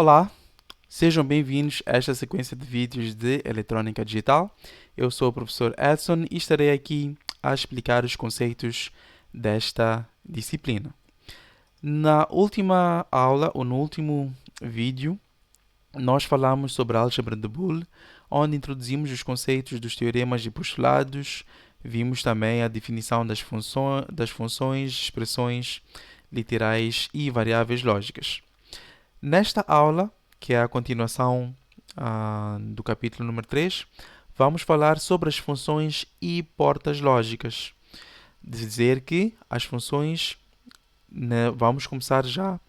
Olá, sejam bem-vindos a esta sequência de vídeos de Eletrônica Digital. Eu sou o professor Edson e estarei aqui a explicar os conceitos desta disciplina. Na última aula, ou no último vídeo, nós falamos sobre a álgebra de Boole, onde introduzimos os conceitos dos teoremas e postulados, vimos também a definição das funções, expressões literais e variáveis lógicas. Nesta aula, que é a continuação do capítulo número 3, vamos falar sobre as funções e portas lógicas. Dizer que as funções, vamos começar já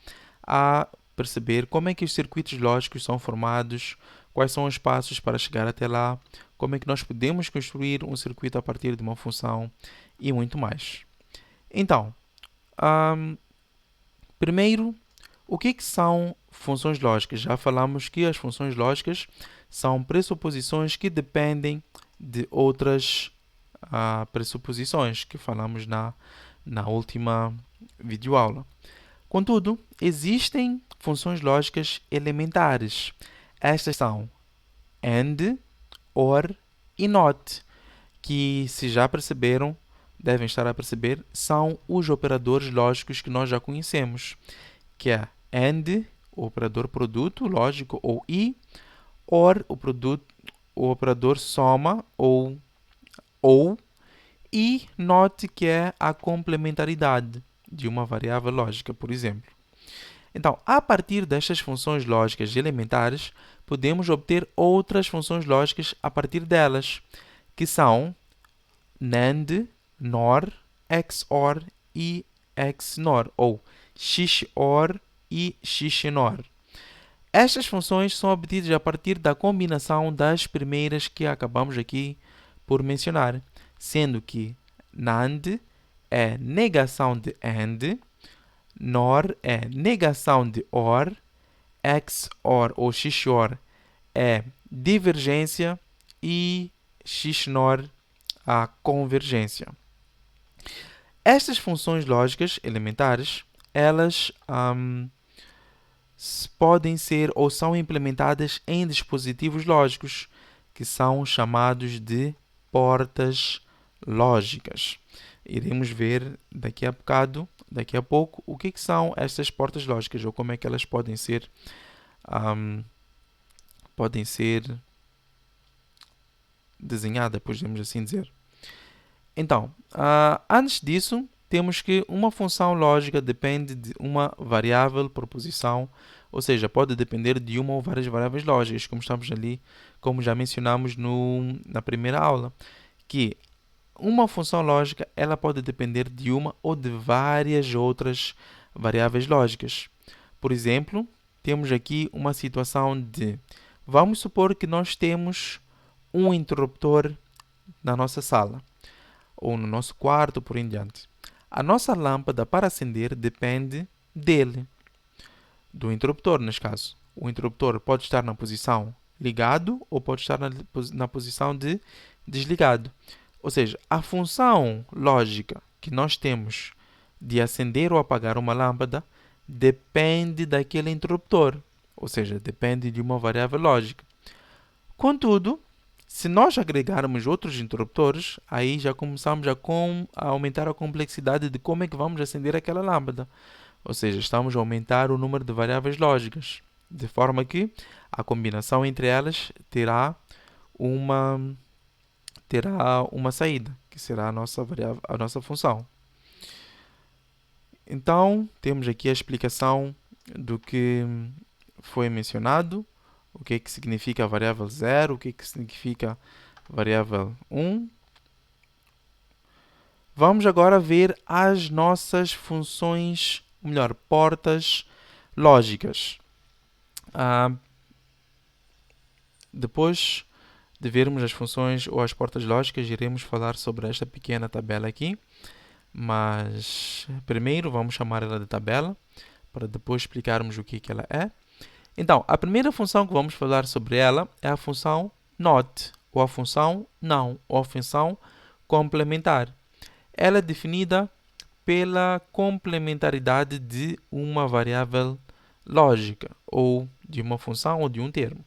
a perceber como é que os circuitos lógicos são formados, quais são os passos para chegar até lá, como é que nós podemos construir um circuito a partir de uma função e muito mais. Então, primeiro, o que são funções lógicas? Já falamos que as funções lógicas são pressuposições que dependem de outras pressuposições que falamos na última videoaula. Contudo, existem funções lógicas elementares. Estas são AND, OR e NOT, que, se já perceberam, devem estar a perceber, são os operadores lógicos que nós já conhecemos, que é AND, o operador produto lógico, ou e, OR, o operador soma, ou, e NOT, que é a complementaridade de uma variável lógica, por exemplo. Então, a partir destas funções lógicas elementares, podemos obter outras funções lógicas a partir delas, que são NAND, NOR, XOR e XNOR, ou XOR e XNOR. Estas funções são obtidas a partir da combinação das primeiras que acabamos aqui por mencionar, sendo que NAND é negação de AND, NOR é negação de OR, XOR ou XOR é divergência e XNOR a convergência. Estas funções lógicas elementares, elas podem ser ou são implementadas em dispositivos lógicos, que são chamados de portas lógicas. Iremos ver daqui a pouco, o que são estas portas lógicas ou como é que elas podem ser desenhadas, podemos assim dizer. Então, antes disso, temos que uma função lógica depende de uma variável proposição, ou seja, pode depender de uma ou várias variáveis lógicas, como já mencionamos na primeira aula, que uma função lógica ela pode depender de uma ou de várias outras variáveis lógicas. Por exemplo, temos aqui uma situação vamos supor que nós temos um interruptor na nossa sala, ou no nosso quarto, por em diante. A nossa lâmpada para acender depende dele, do interruptor, neste caso. O interruptor pode estar na posição ligado ou pode estar na posição de desligado. Ou seja, a função lógica que nós temos de acender ou apagar uma lâmpada depende daquele interruptor, ou seja, depende de uma variável lógica. Contudo, se nós agregarmos outros interruptores, aí já começamos a aumentar a complexidade de como é que vamos acender aquela lâmpada. Ou seja, estamos a aumentar o número de variáveis lógicas, de forma que a combinação entre elas terá uma saída, que será a nossa função. Então, temos aqui a explicação do que foi mencionado, o que significa a variável 0, o que significa a variável 1. Vamos agora ver as nossas funções, ou melhor, portas lógicas. Depois de vermos as funções ou as portas lógicas, iremos falar sobre esta pequena tabela aqui. Mas primeiro vamos chamar ela de tabela, para depois explicarmos o que ela é. Então, a primeira função que vamos falar sobre ela é a função NOT, ou a função não, ou a função complementar. Ela é definida pela complementaridade de uma variável lógica, ou de uma função ou de um termo.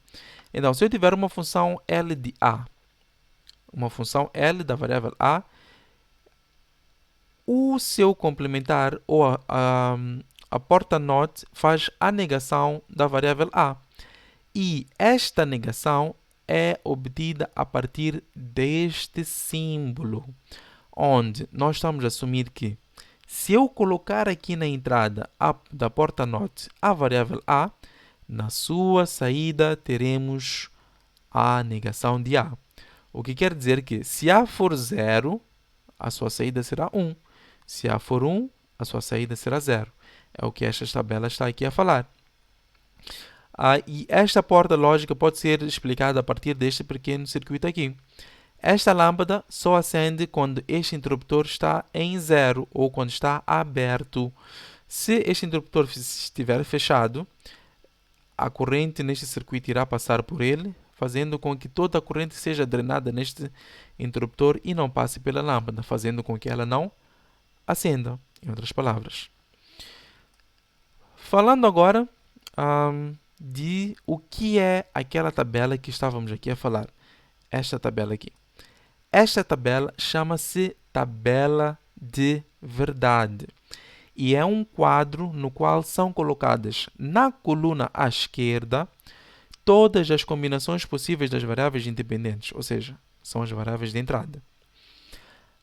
Então, se eu tiver uma função L de A, uma função L da variável A, o seu complementar ou a porta NOT faz a negação da variável A. E esta negação é obtida a partir deste símbolo, onde nós estamos a assumir que se eu colocar aqui na entrada da porta NOT a variável A, na sua saída teremos a negação de A. O que quer dizer que se A for 0, a sua saída será 1. Se A for 1, a sua saída será 0. É o que esta tabela está aqui a falar. E esta porta lógica pode ser explicada a partir deste pequeno circuito aqui. Esta lâmpada só acende quando este interruptor está em 0 ou quando está aberto. Se este interruptor estiver fechado, a corrente neste circuito irá passar por ele, fazendo com que toda a corrente seja drenada neste interruptor e não passe pela lâmpada, fazendo com que ela não acenda, em outras palavras. Falando agora de o que é aquela tabela que estávamos aqui a falar. Esta tabela aqui. Esta tabela chama-se tabela de verdade. E é um quadro no qual são colocadas na coluna à esquerda todas as combinações possíveis das variáveis independentes, ou seja, são as variáveis de entrada.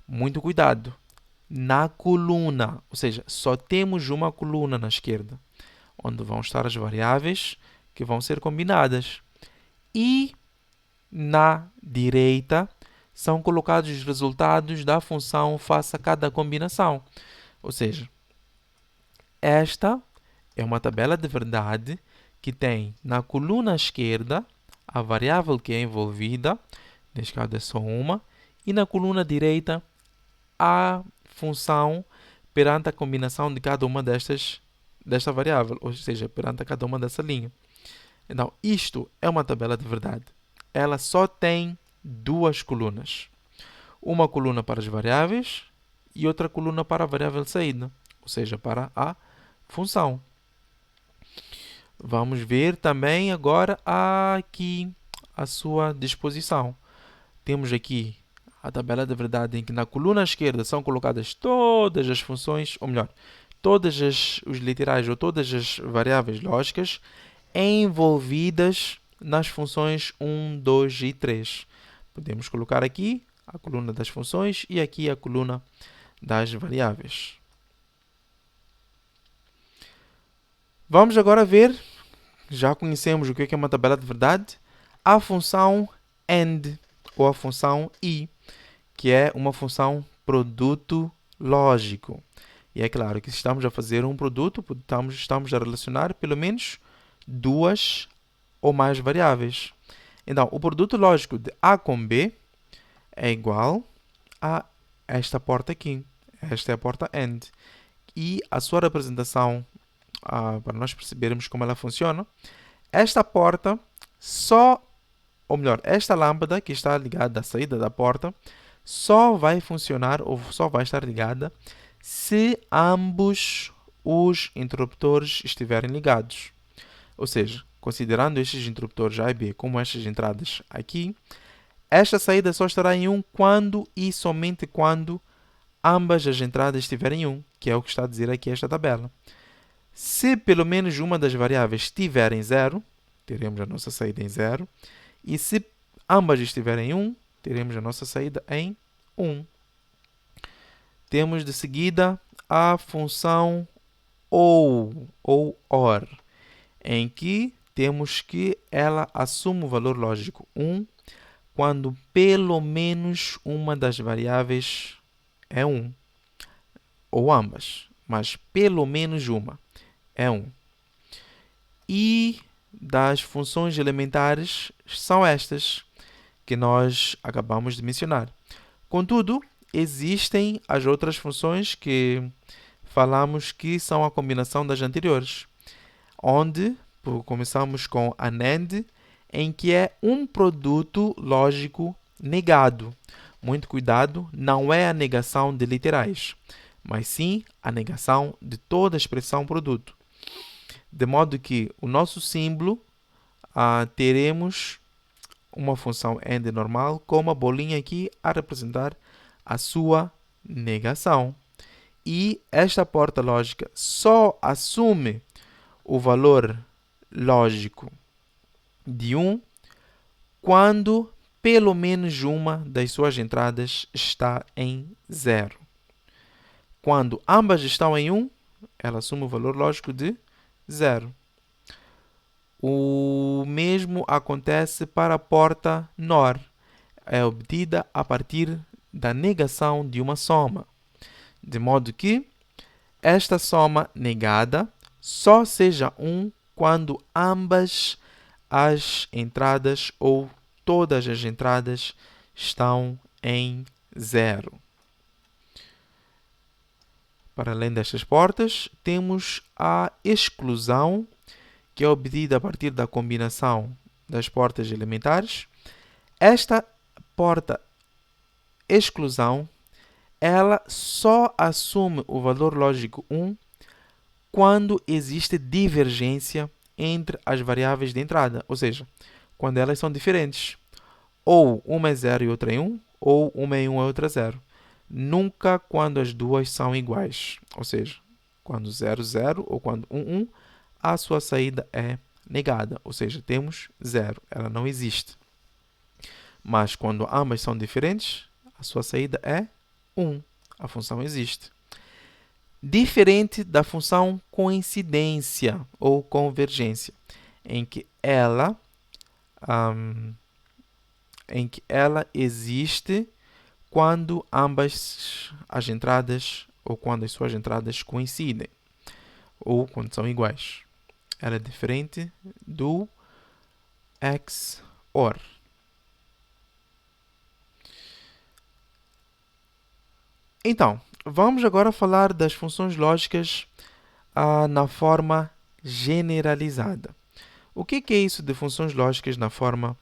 Muito cuidado. Na coluna, ou seja, só temos uma coluna na esquerda, onde vão estar as variáveis que vão ser combinadas. E na direita são colocados os resultados da função face a cada combinação. Ou seja, esta é uma tabela de verdade que tem na coluna esquerda a variável que é envolvida, neste caso é só uma, e na coluna direita a função perante a combinação de cada uma desta variável, ou seja, perante cada uma dessa linha. Então, isto é uma tabela de verdade. Ela só tem duas colunas. Uma coluna para as variáveis e outra coluna para a variável de saída, ou seja, para a função. Vamos ver também agora aqui a sua disposição. Temos aqui a tabela de verdade em que na coluna esquerda são colocadas todas as funções, ou melhor, todos os literais ou todas as variáveis lógicas envolvidas nas funções 1, 2 e 3. Podemos colocar aqui a coluna das funções e aqui a coluna das variáveis. Vamos agora ver, já conhecemos o que é uma tabela de verdade, a função AND, ou a função I, que é uma função produto lógico. E é claro que se estamos a fazer um produto, estamos a relacionar pelo menos duas ou mais variáveis. Então, o produto lógico de A com B é igual a esta porta aqui. Esta é a porta AND. E a sua representação, para nós percebermos como ela funciona, esta porta esta lâmpada que está ligada à saída da porta, só vai funcionar ou só vai estar ligada se ambos os interruptores estiverem ligados. Ou seja, considerando estes interruptores A e B como estas entradas aqui, esta saída só estará em 1 quando e somente quando ambas as entradas estiverem em 1, que é o que está a dizer aqui esta tabela. Se pelo menos uma das variáveis estiver em 0, teremos a nossa saída em 0. E se ambas estiverem em 1, teremos a nossa saída em 1. Temos de seguida a função OR, em que temos que ela assume o valor lógico 1 quando pelo menos uma das variáveis é 1, ou ambas, mas pelo menos uma é 1. E das funções elementares são estas que nós acabamos de mencionar. Contudo, existem as outras funções que falamos que são a combinação das anteriores, onde começamos com a NAND, em que é um produto lógico negado. Muito cuidado, não é a negação de literais, mas sim a negação de toda a expressão produto. de modo que o nosso símbolo teremos uma função AND normal com uma bolinha aqui a representar a sua negação. E esta porta lógica só assume o valor lógico de 1 quando pelo menos uma das suas entradas está em 0. Quando ambas estão em 1, ela assume o valor lógico de 0. O mesmo acontece para a porta NOR. É obtida a partir da negação de uma soma. De modo que esta soma negada só seja 1 quando ambas as entradas ou todas as entradas estão em 0. Para além destas portas, temos a exclusão, que é obtida a partir da combinação das portas elementares. Esta porta exclusão, ela só assume o valor lógico 1 quando existe divergência entre as variáveis de entrada, ou seja, quando elas são diferentes. Ou uma é 0 e outra é 1, ou uma é 1 e outra é 0. Nunca quando as duas são iguais, ou seja, quando 0, 0 ou quando 1, 1, a sua saída é negada, ou seja, temos 0, ela não existe. Mas quando ambas são diferentes, a sua saída é 1, a função existe. Diferente da função coincidência ou convergência, em que ela existe quando ambas as entradas ou quando as suas entradas coincidem ou quando são iguais. Ela é diferente do XOR. Então, vamos agora falar das funções lógicas na forma generalizada. O que é isso de funções lógicas na forma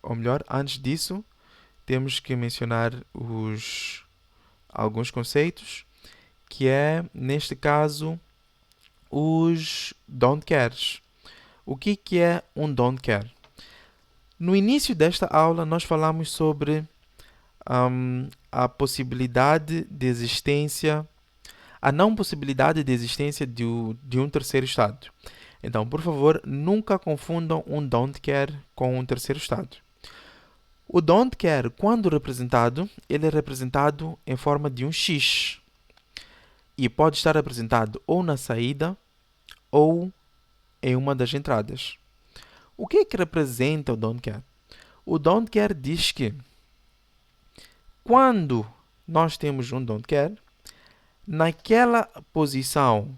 ou melhor, antes disso, temos que mencionar alguns conceitos, que é, neste caso, os don't cares. O que é um don't care? No início desta aula, nós falamos sobre a possibilidade de existência, a não possibilidade de existência de um terceiro estado. Então, por favor, nunca confundam um don't care com um terceiro estado. O don't care, quando representado, ele é representado em forma de um X. E pode estar representado ou na saída ou em uma das entradas. O que é que representa o don't care? O don't care diz que quando nós temos um don't care, naquela posição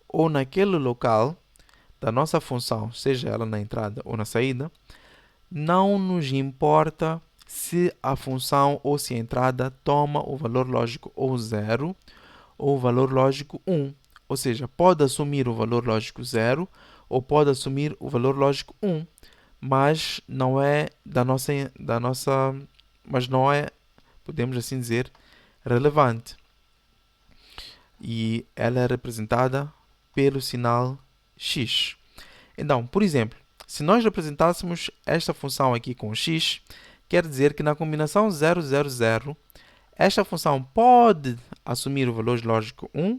ou naquele local da nossa função, seja ela na entrada ou na saída, não nos importa se a função ou se a entrada toma o valor lógico ou 0 ou o valor lógico 1. Ou seja, pode assumir o valor lógico 0 ou pode assumir o valor lógico 1, mas não é mas não é, podemos assim dizer, relevante. E ela é representada pelo sinal X. Então, por exemplo, se nós representássemos esta função aqui com x, quer dizer que na combinação 0, 0, 0, esta função pode assumir o valor lógico 1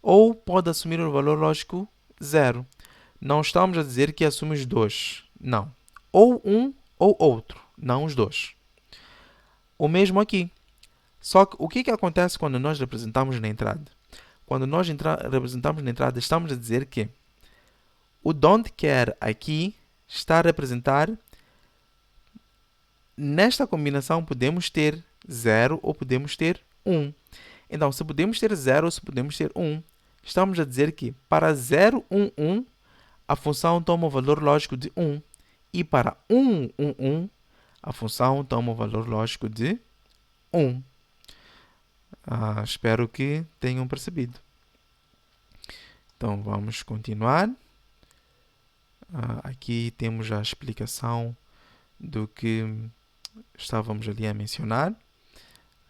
ou pode assumir o valor lógico 0. Não estamos a dizer que assume os dois. Não. Ou um ou outro, não os dois. O mesmo aqui. Só que o que acontece quando nós representamos na entrada? Quando nós representamos na entrada, estamos a dizer que o don't care aqui está a representar, nesta combinação podemos ter 0 ou podemos ter 1. Então, se podemos ter 0 ou se podemos ter 1, estamos a dizer que para 0, 1, 1, a função toma o valor lógico de 1. E para 1, 1, 1, a função toma o valor lógico de 1. Espero que tenham percebido. Então, vamos continuar. Aqui temos a explicação do que estávamos ali a mencionar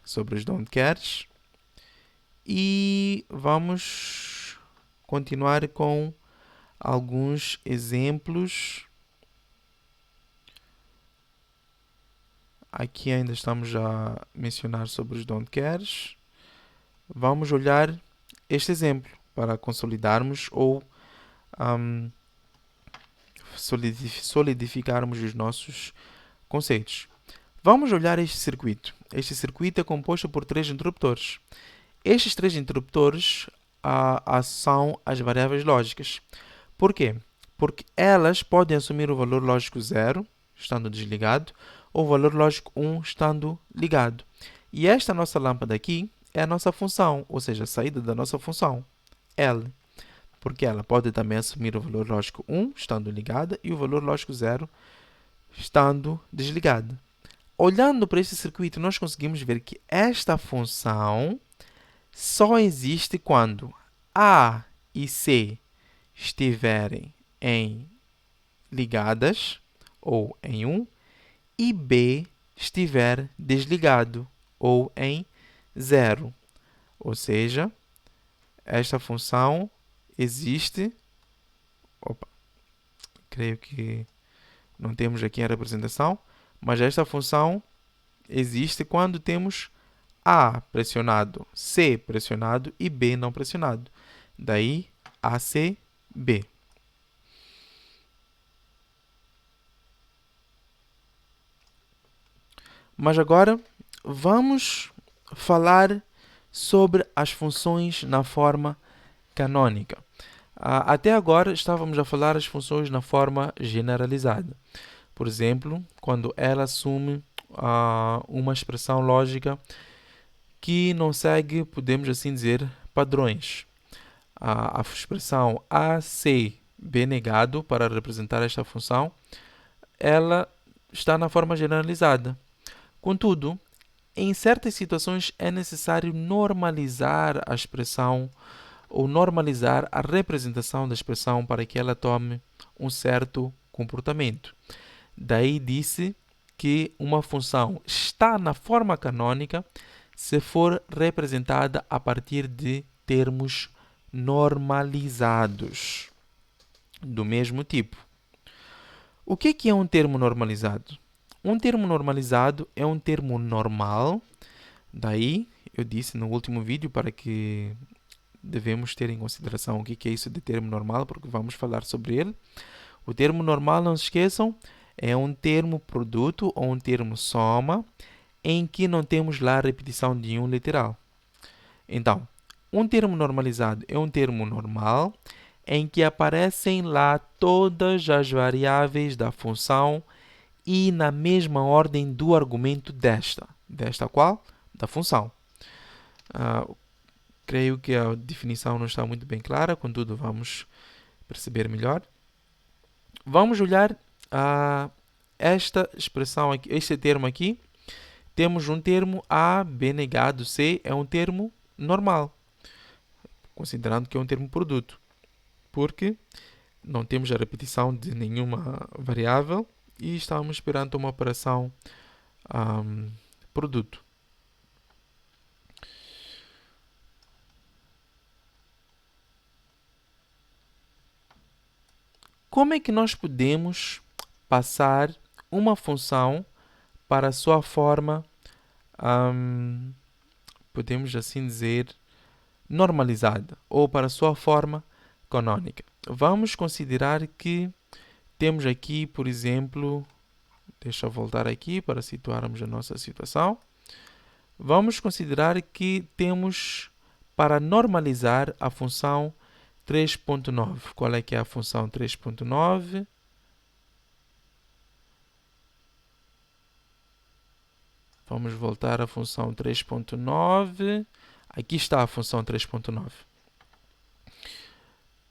sobre os don't cares. E vamos continuar com alguns exemplos. Aqui ainda estamos a mencionar sobre os don't cares. Vamos olhar este exemplo para consolidarmos ou solidificarmos os nossos conceitos. Vamos olhar este circuito. Este circuito é composto por 3 interruptores. Estes 3 interruptores são as variáveis lógicas. Por quê? Porque elas podem assumir o valor lógico 0, estando desligado, ou o valor lógico 1, estando ligado. E esta nossa lâmpada aqui é a nossa função, ou seja, a saída da nossa função, L. Porque ela pode também assumir o valor lógico 1, estando ligada, e o valor lógico 0, estando desligada. Olhando para este circuito, nós conseguimos ver que esta função só existe quando A e C estiverem ligadas, ou em 1, e B estiver desligado, ou em 0. Ou seja, esta função existe... creio que não temos aqui a representação, mas esta função existe quando temos A pressionado, C pressionado e B não pressionado. Daí, AC, B. Mas agora, vamos falar sobre as funções na forma canônica. Até agora, estávamos a falar as funções na forma generalizada. Por exemplo, quando ela assume uma expressão lógica que não segue, podemos assim dizer, padrões. A expressão AC B negado, para representar esta função, ela está na forma generalizada. Contudo, em certas situações é necessário normalizar a expressão ou normalizar a representação da expressão para que ela tome um certo comportamento. Daí disse que uma função está na forma canônica se for representada a partir de termos normalizados do mesmo tipo. O que é um termo normalizado? Um termo normalizado é um termo normal. Daí, eu disse no último vídeo para que devemos ter em consideração o que é isso de termo normal, porque vamos falar sobre ele. O termo normal, não se esqueçam, é um termo produto ou um termo soma em que não temos lá a repetição de um literal. Então, um termo normalizado é um termo normal em que aparecem lá todas as variáveis da função e na mesma ordem do argumento desta. Desta qual? Da função. Creio que a definição não está muito bem clara, contudo vamos perceber melhor. Vamos olhar esta expressão aqui, este termo aqui. Temos um termo A, B negado, C, é um termo normal, considerando que é um termo produto, porque não temos a repetição de nenhuma variável e estamos perante uma operação produto. Como é que nós podemos passar uma função para a sua forma, podemos assim dizer, normalizada, ou para a sua forma canônica? Vamos considerar que temos aqui, por exemplo, deixa eu voltar aqui para situarmos a nossa situação. Vamos considerar que temos, para normalizar, a função 3.9. Qual é que é a função 3.9? Vamos voltar à função 3.9. Aqui está a função 3.9.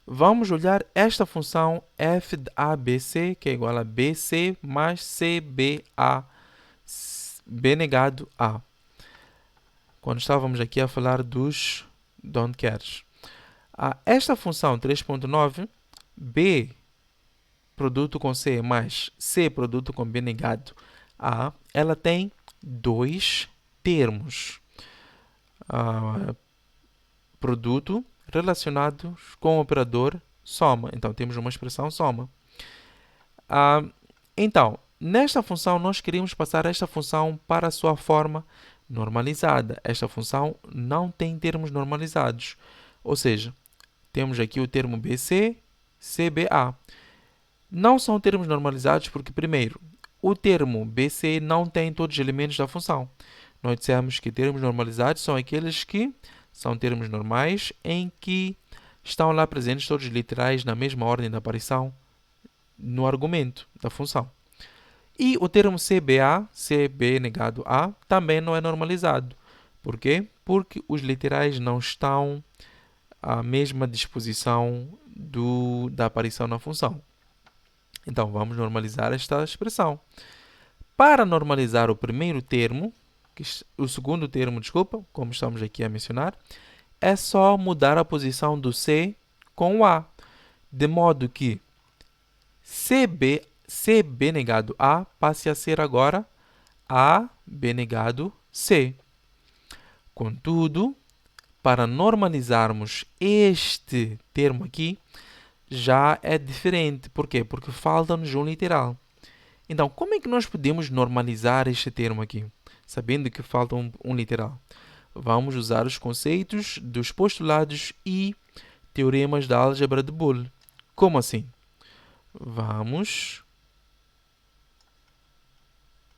Vamos olhar esta função f de ABC, que é igual a BC mais CBA, B negado A. Quando estávamos aqui a falar dos don't cares. Esta função 3.9, B produto com C mais C produto com B negado A, ela tem dois termos. produto relacionados com o operador soma. Então, temos uma expressão soma. Então, nesta função, nós queremos passar esta função para a sua forma normalizada. Esta função não tem termos normalizados. Ou seja, temos aqui o termo BC, CBA. Não são termos normalizados porque, primeiro, o termo BC não tem todos os elementos da função. Nós dissemos que termos normalizados são aqueles que são termos normais em que estão lá presentes todos os literais na mesma ordem de aparição no argumento da função. E o termo CBA, CB negado A, também não é normalizado. Por quê? Porque os literais não estão à mesma disposição da aparição na função. Então, vamos normalizar esta expressão. Para normalizar o primeiro termo, o segundo termo, desculpa, como estamos aqui a mencionar, é só mudar a posição do C com o A, de modo que CB negado A passe a ser agora AB negado C. Contudo, para normalizarmos este termo aqui, já é diferente. Por quê? Porque falta-nos um literal. Então, como é que nós podemos normalizar este termo aqui, sabendo que falta um literal? Vamos usar os conceitos dos postulados e teoremas da álgebra de Boole. Como assim?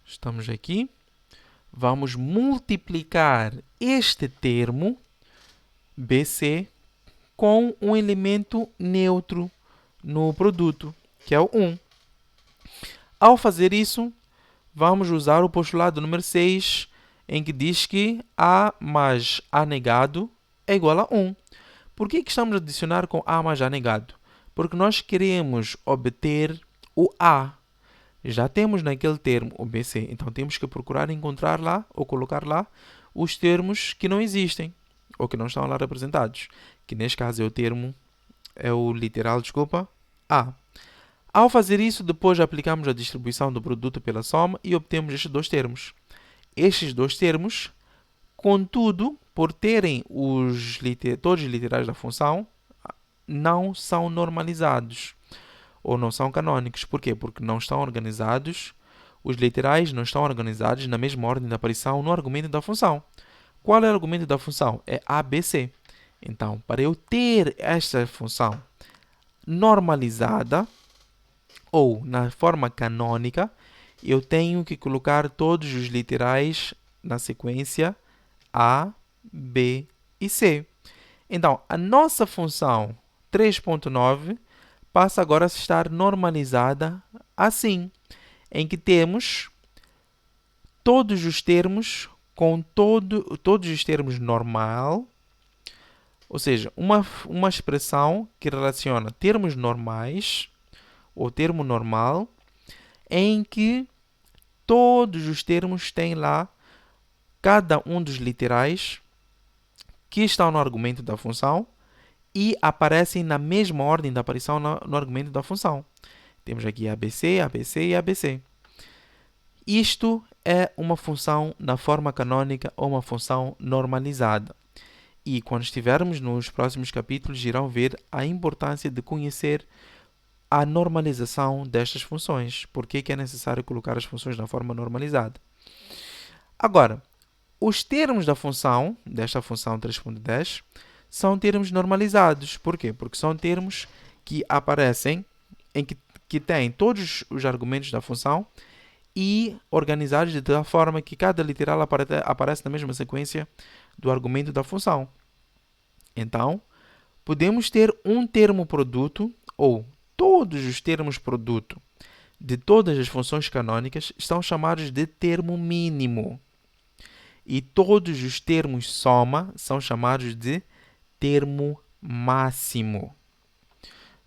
Estamos aqui. Vamos multiplicar este termo, BC, com um elemento neutro no produto, que é o 1. Ao fazer isso, vamos usar o postulado número 6, em que diz que A mais A negado é igual a 1. Por que estamos a adicionar com A mais A negado? Porque nós queremos obter o A. Já temos naquele termo o BC, então temos que procurar encontrar lá ou colocar lá os termos que não existem ou que não estão lá representados, que neste caso é o literal, A. Ao fazer isso, depois aplicamos a distribuição do produto pela soma e obtemos estes dois termos. Estes dois termos, contudo, por terem todos os literais da função, não são normalizados ou não são canônicos. Por quê? Porque não estão organizados, os literais não estão organizados na mesma ordem de aparição no argumento da função. Qual é o argumento da função? É ABC. Então, para eu ter esta função normalizada, ou na forma canônica, eu tenho que colocar todos os literais na sequência A, B e C. Então, a nossa função 3.9 passa agora a estar normalizada assim, em que temos todos os termos com todos os termos normal, ou seja, uma expressão que relaciona termos normais ou termo normal, em que todos os termos têm lá cada um dos literais que estão no argumento da função e aparecem na mesma ordem de aparição no argumento da função. Temos aqui ABC, ABC e ABC. Isto é uma função na forma canônica ou uma função normalizada. E quando estivermos nos próximos capítulos, irão ver a importância de conhecer a normalização destas funções. Por que é necessário colocar as funções na forma normalizada? Agora, os termos desta função 3.10, são termos normalizados. Por quê? Porque são termos que aparecem, que têm todos os argumentos da função e organizados de tal forma que cada literal aparece na mesma sequência do argumento da função. Então, podemos ter um termo produto, ou todos os termos produto de todas as funções canônicas estão chamados de termo mínimo. E todos os termos soma são chamados de termo máximo.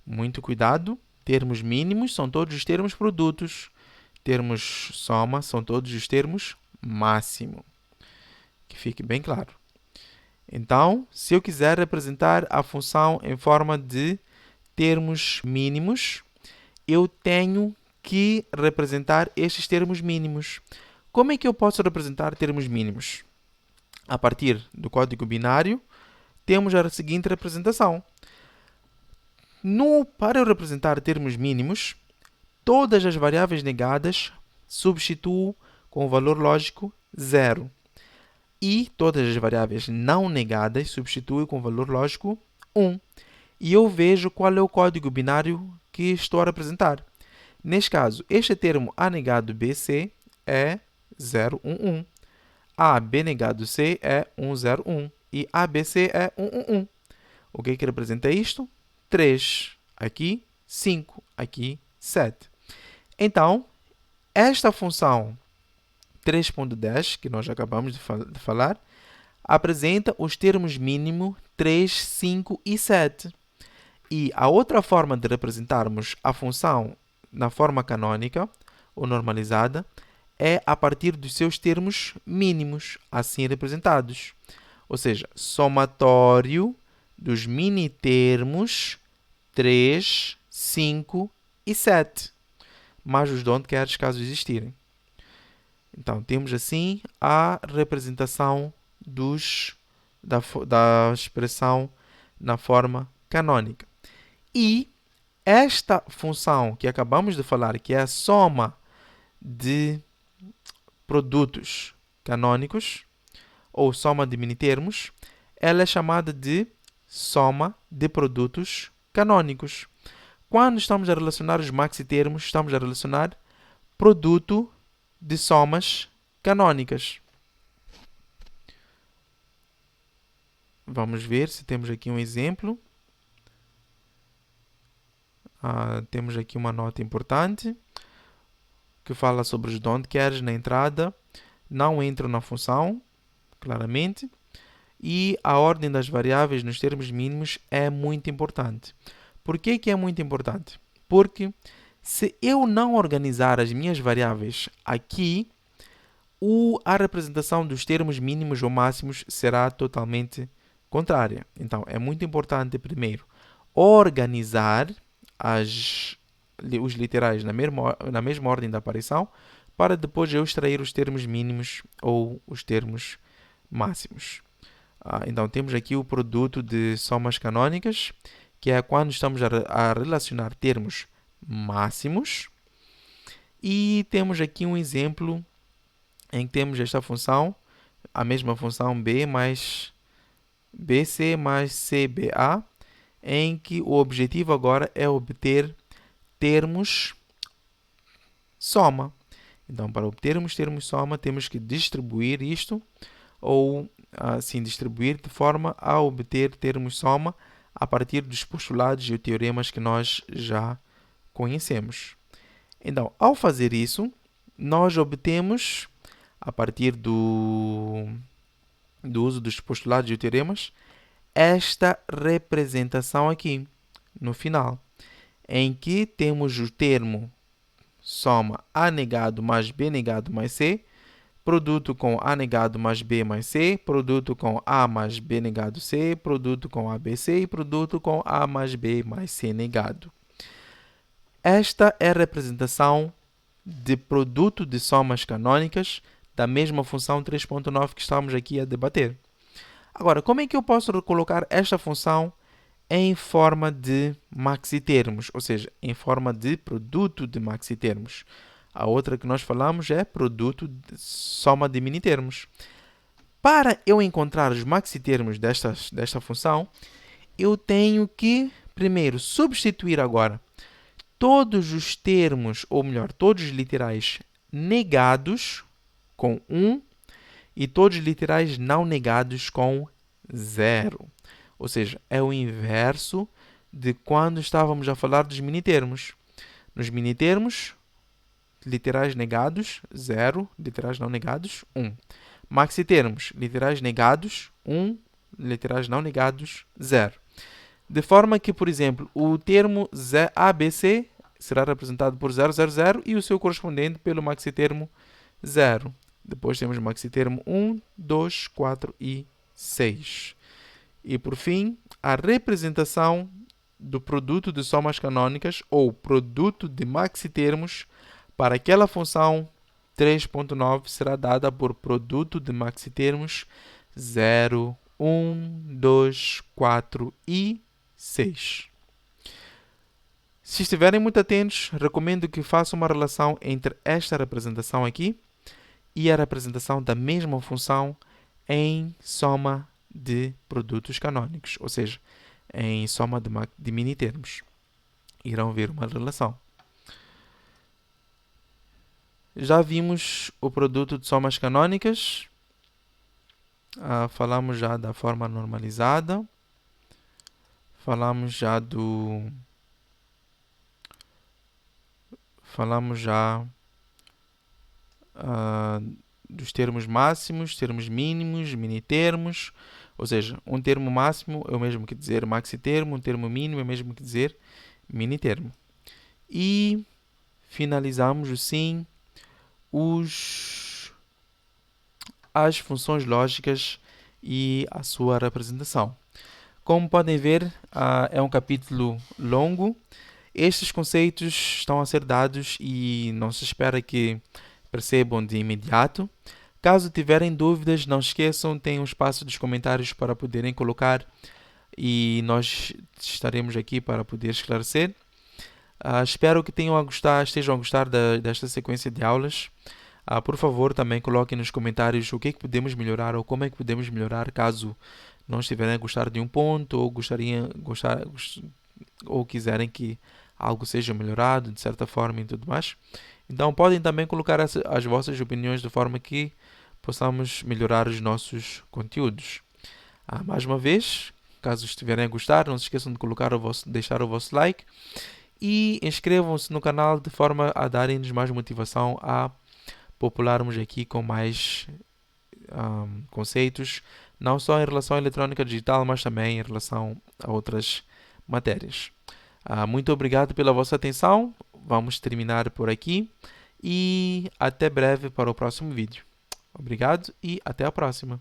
Muito cuidado. Termos mínimos são todos os termos produtos. Termos soma são todos os termos máximo. Que fique bem claro. Então, se eu quiser representar a função em forma de termos mínimos, eu tenho que representar estes termos mínimos. Como é que eu posso representar termos mínimos? A partir do código binário, temos a seguinte representação. Para eu representar termos mínimos, todas as variáveis negadas substituo com o valor lógico 0. E todas as variáveis não negadas substituo com o valor lógico 1. E eu vejo qual é o código binário que estou a representar. Neste caso, este termo A negado BC é 0, 1, 1. A B negado C é 1, 0, 1. E ABC é 1, 1, 1. O que representa isto? 3. Aqui, 5. Aqui, 7. Então, esta função 3.10, que nós acabamos de falar, apresenta os termos mínimo 3, 5 e 7. E a outra forma de representarmos a função na forma canônica ou normalizada é a partir dos seus termos mínimos, assim representados. Ou seja, somatório dos minitermos 3, 5 e 7, mais os don't cares caso existirem. Então, temos assim a representação da expressão na forma canônica. E esta função que acabamos de falar, que é a soma de produtos canônicos, ou soma de minitermos, ela é chamada de soma de produtos canônicos. Quando estamos a relacionar os maxitermos, estamos a relacionar produto de somas canônicas. Vamos ver se temos aqui um exemplo. Temos aqui uma nota importante que fala sobre os don't cares na entrada. Não entram na função, claramente. E a ordem das variáveis nos termos mínimos é muito importante. Por que é muito importante? Porque se eu não organizar as minhas variáveis aqui, a representação dos termos mínimos ou máximos será totalmente contrária. Então, é muito importante, primeiro, organizar os literais na mesma ordem da aparição, para depois eu extrair os termos mínimos ou os termos máximos. Então, temos aqui o produto de somas canônicas, que é quando estamos a relacionar termos máximos. E temos aqui um exemplo em que temos esta função, a mesma função B mais BC mais CBA, em que o objetivo agora é obter termos soma. Então, para obtermos termos soma, temos que distribuir isto, ou assim distribuir de forma a obter termos soma a partir dos postulados e teoremas que nós já conhecemos. Então, ao fazer isso, nós obtemos, a partir do uso dos postulados e teoremas, esta representação aqui, no final, em que temos o termo soma A negado mais B negado mais C, produto com A negado mais B mais C, produto com A mais B negado C, produto com ABC e produto com A mais B mais C negado. Esta é a representação de produto de somas canônicas da mesma função 3.9 que estamos aqui a debater. Agora, como é que eu posso colocar esta função em forma de maxitermos, ou seja, em forma de produto de maxitermos? A outra que nós falamos é produto de soma de minitermos. Para eu encontrar os maxitermos desta função, eu tenho que, primeiro, substituir agora todos os termos, ou melhor, todos os literais negados com 1 e todos os literais não negados com 0. Ou seja, é o inverso de quando estávamos a falar dos minitermos. Nos minitermos, literais negados, 0, literais não negados, 1. Maxitermos, literais negados, 1, literais não negados, 0. De forma que, por exemplo, o termo ABC será representado por 0, 0, 0 e o seu correspondente pelo maxitermo 0. Depois temos o maxitermo 1, 2, 4 e 6. E, por fim, a representação do produto de somas canônicas ou produto de maxitermos para aquela função 3.9 será dada por produto de maxitermos 0, 1, 2, 4 e 6. Se estiverem muito atentos, recomendo que façam uma relação entre esta representação aqui e a representação da mesma função em soma de produtos canônicos, ou seja, em soma de minitermos. Irão ver uma relação. Já vimos o produto de somas canônicas. Falamos já da forma normalizada. Falamos já dos termos máximos, termos mínimos, minitermos. Ou seja, um termo máximo é o mesmo que dizer maxitermo, um termo mínimo é o mesmo que dizer minitermo. E finalizamos, assim, as funções lógicas e a sua representação. Como podem ver, é um capítulo longo. Estes conceitos estão a ser dados e não se espera que percebam de imediato. Caso tiverem dúvidas, não esqueçam, tem um espaço dos comentários para poderem colocar e nós estaremos aqui para poder esclarecer. Espero que estejam a gostar desta sequência de aulas. Por favor, também coloquem nos comentários o que é que podemos melhorar ou como é que podemos melhorar caso não estiverem a gostar de um ponto ou quiserem que algo seja melhorado de certa forma e tudo mais. Então podem também colocar as vossas opiniões de forma que possamos melhorar os nossos conteúdos. Mais uma vez, caso estiverem a gostar, não se esqueçam de deixar o vosso like e inscrevam-se no canal de forma a darem-nos mais motivação a popularmos aqui com mais conceitos, não só em relação à eletrônica digital, mas também em relação a outras matérias. Muito obrigado pela vossa atenção. Vamos terminar por aqui e até breve para o próximo vídeo. Obrigado e até a próxima.